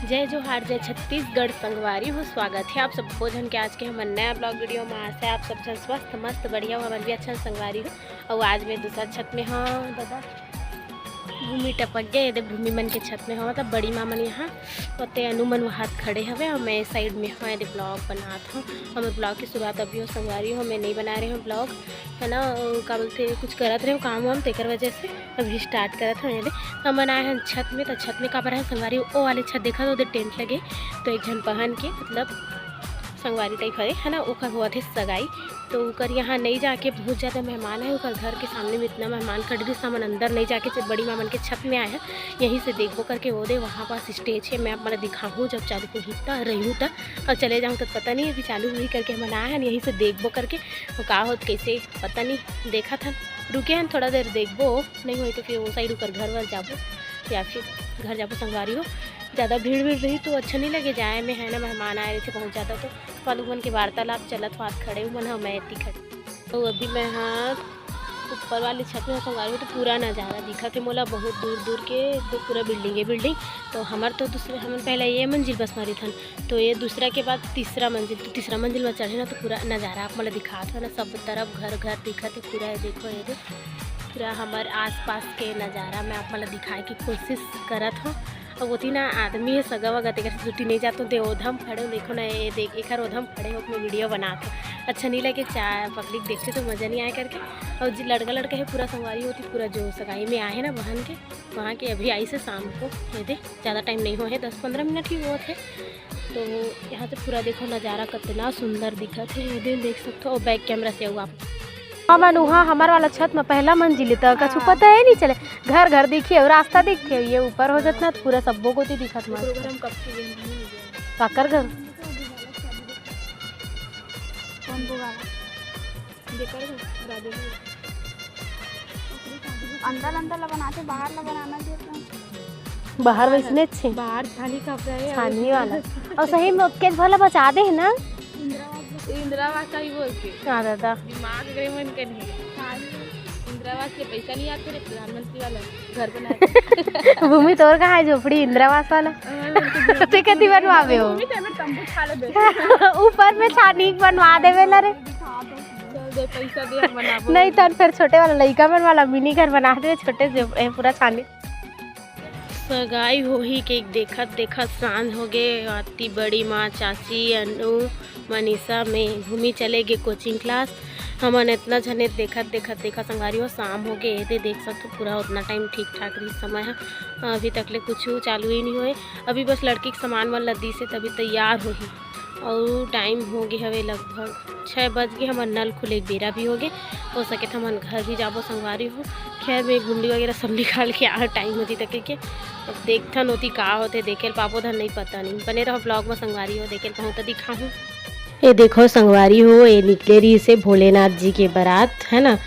जय जोहार जय छत्तीसगढ़ संगवारी हो। स्वागत है आप सबको जन के आज के हमारे नया ब्लॉग वीडियो में। आशा है आप सब जन स्वस्थ मस्त बढ़िया हो, हमारे भी अच्छा संगवारी हो। और आज मैं दूसरा छत में हाँ दादा भूमि टपक गए यदि भूमि मन के छत में हो मतलब बड़ी माँ मन यहाँ होते अनुमन वहाँ खड़े हवे और मैं साइड में हाँ यदि ब्लॉग बनाता हूँ। और मैं ब्लॉग की शुरुआत अभी हो संगवारी हो, मैं नहीं बना रही हूँ ब्लॉग है ना। का बोलते कुछ करत रहे हो काम वाम तेकर वजह से अभी स्टार्ट करत हूँ। यदि हम बनाए हैं छत में, तो छत में का है संगवारी ओ वाले छत देखा तो उधर टेंट लगे तो एक जन पहन के मतलब संगवारी टाइप है ना ओकर हुआ थे सगाई। तो ओकर यहाँ नहीं जाके बहुत ज़्यादा मेहमान है, ओकर घर के सामने में इतना मेहमान खड़े थे सामान अंदर नहीं जाके बड़ी मामन के छत में आए हैं। यहीं से देखो करके वो दे वहाँ पास स्टेज है, मैं आप मैंने दिखाऊँ जब चालू को हिस्सा रही हूँ तब और चले जाऊँ तो पता नहीं अभी चालू हुई करके हम आए हैं। यहीं से देखबो करके का होत कैसे पता नहीं देखा था, रुके हैं थोड़ा देर देखबो नहीं हुई तो फिर वो साइड ऊपर घर वर जाबो या फिर घर जाबो संगवारी हो। ज़्यादा भीड़ रही तो अच्छा नहीं लगे जाए में है ना, मेहमान आए रहे थे बहुत ज़्यादा तो फालूमन के वार्तालाप चलत हाथ खड़े हुए मन मैं इतनी खड़े। तो अभी मैं हाथ ऊपर वाले छत में संगवारी हूँ तो पूरा नज़ारा दिखा थे मोला बहुत दूर दूर के तो पूरा बिल्डिंग। तो हमार तो दूसरे हम पहले ये मंजिल बस मारी थन तो ये दूसरा के बाद तीसरा मंजिल, तो तीसरा मंजिल में चढ़े ना तो पूरा नज़ारा आप मतलब दिखा था ना, सब तरफ घर दिखा थे पूरा। ये देखो ये पूरा हमारे आसपास के नज़ारा मैं आप मतलब दिखाए की कोशिश करत हूँ। और वो ना आदमी है सगा वगा तेकर से छुट्टी नहीं जाता तो ओधम खड़े हो, देखो ना ये देख एक ओधम खड़े हो अपने वीडियो बनाते अच्छा नहीं लगे चाय पब्लिक देखते तो मज़ा नहीं आए करके। और जो लड़का है पूरा संगवारी होती पूरा जो सगाई में आए ना बहन के वहाँ के अभी आई से शाम को ये दे ज़्यादा टाइम नहीं हुआ है 10-15 मिनट ही हुआ थे। तो यहाँ से पूरा देखो नज़ारा कितना सुंदर दिखा थे ये देख सकते हो। और बैक कैमरा से हुआ हाँ मानू हाँ हमारे वाला छत में पहला मंजिल तक कछु पता है नहीं चले घर दिखिए और रास्ता दिखते ये ऊपर हो जाता तो पूरा सबो को तो दिखत काकर घर अंदर ला बनाते बाहर ला बनाना बाहर वैसने छे बाहर थाली छानी वाला और सही में उसके भला बचा दे है ना इंदिरावास ही बोल के हाँ दादा दिमाग गए मन के नहीं इंदिरावास के पैसा नहीं आते रे प्रधानमंत्री वाला घर बनाए भूमि तोर कहाँ है झोपड़ी इंदिरावास वाला ते कति बनवावे हो तंबू खा ले ऊपर में छानी बनवा देवे ला रे दे पैसा दे हम बनाबो नहीं तो फिर छोटे वाला लड़का मन वाला मिनी घर बना दे छोटे से पूरा छानी। सगाई हो ही के देखत सांझ हो गए आती बड़ी माँ चाची अनु मनीषा में भूमि चले गए कोचिंग क्लास। हमन इतना जने देखा संगवारी हो शाम हो गए ये देख सकते पूरा उतना टाइम ठीक ठाक रही समय है। अभी तक ले कुछ चालू ही नहीं हुए, अभी बस लड़की के सामान वाल लद्दी से तभी तैयार हो ही और टाइम हो गए हवे लगभग 6 बज गए। हमारे नल खुले बेरा भी हो गए, हो सके तो हमारे घर भी जाबो संगवारी हो। खैर में गुंडी वगैरह सब निकाल के आ टाइम होती तक के अब देखथन होती का होते देखे पापो धन नहीं पता नहीं बने रहो ब्लॉग में संगवारी हो देखे पाऊँ तो दिखाऊँ। ये देखो संगवारी हो ये निकले रही से भोलेनाथ जी के बारात है ना।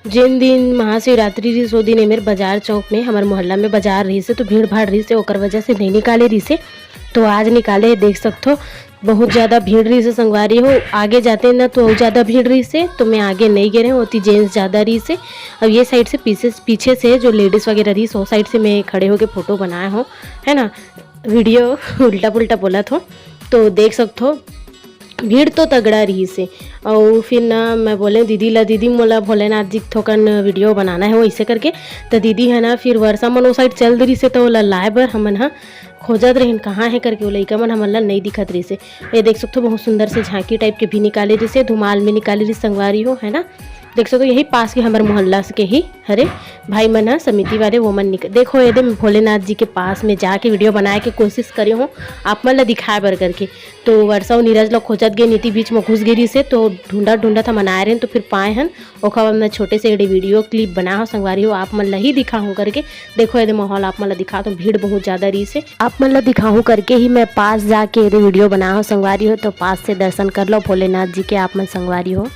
जिन दिन महाशिवरात्रि रही सो दिन मेरे बाजार चौक में हमारे मोहल्ला में बाजार रही से तो भीड़ भाड़ रही से ओकर वजह से नहीं निकाले रही से तो आज निकाले देख सकते हो बहुत ज़्यादा भीड़ रही से संगवारी हो। आगे जाते ना तो ज़्यादा भीड़ रही से तो मैं आगे नहीं गिरे होती जेंट्स ज़्यादा रही से। अब ये साइड से पीछे से जो लेडीज़ वगैरह रही सो साइड से मैं खड़े होके फ़ोटो बनाया हूँ है ना। वीडियो उल्टा पुल्टा बोला था तो देख सकते हो भीड़ तो तगड़ा रही से। और फिर ना मैं बोले दीदी मोला भोलेनाथ जी थोकन वीडियो बनाना है वो ऐसे करके तो दीदी है ना फिर वर्षा मन वो साइड चल रही से तो लाए बर हमन हाँ खोजत रही कहाँ है करके वो लड़का मन हमन नहीं दिखत रही से। ये देख सकते हो बहुत सुंदर से झांकी टाइप के भी निकाले रही से धुमाल में निकाले रही संगवारी हो है ना। देख सकते हो यही पास के हमारे मोहल्ला के ही हरे भाई मन है समिति वाले वो मन निकल देखो ये भोलेनाथ जी के पास में जाके वीडियो बनाए के कोशिश करे हूँ आप मन ला दिखाए बर करके। तो वर्षा और नीरज लोग खोजत गए नीति बीच में घुस गई से तो ढूंढा था मनाए रहे तो फिर पाए हन ओखा मैं छोटे से एडे वीडियो क्लिप बना हो संगवारी हो आप मन ला ही दिखाऊँ करके। देखो ये माहौल आप मन ला दिखा तो भीड़ बहुत ज़्यादा रही से आप मन ला दिखाऊँ करके ही मैं पास जाके ये वीडियो बना हो संगवारी हो तो पास से दर्शन कर लो भोलेनाथ जी के आप मन संगवारी हो।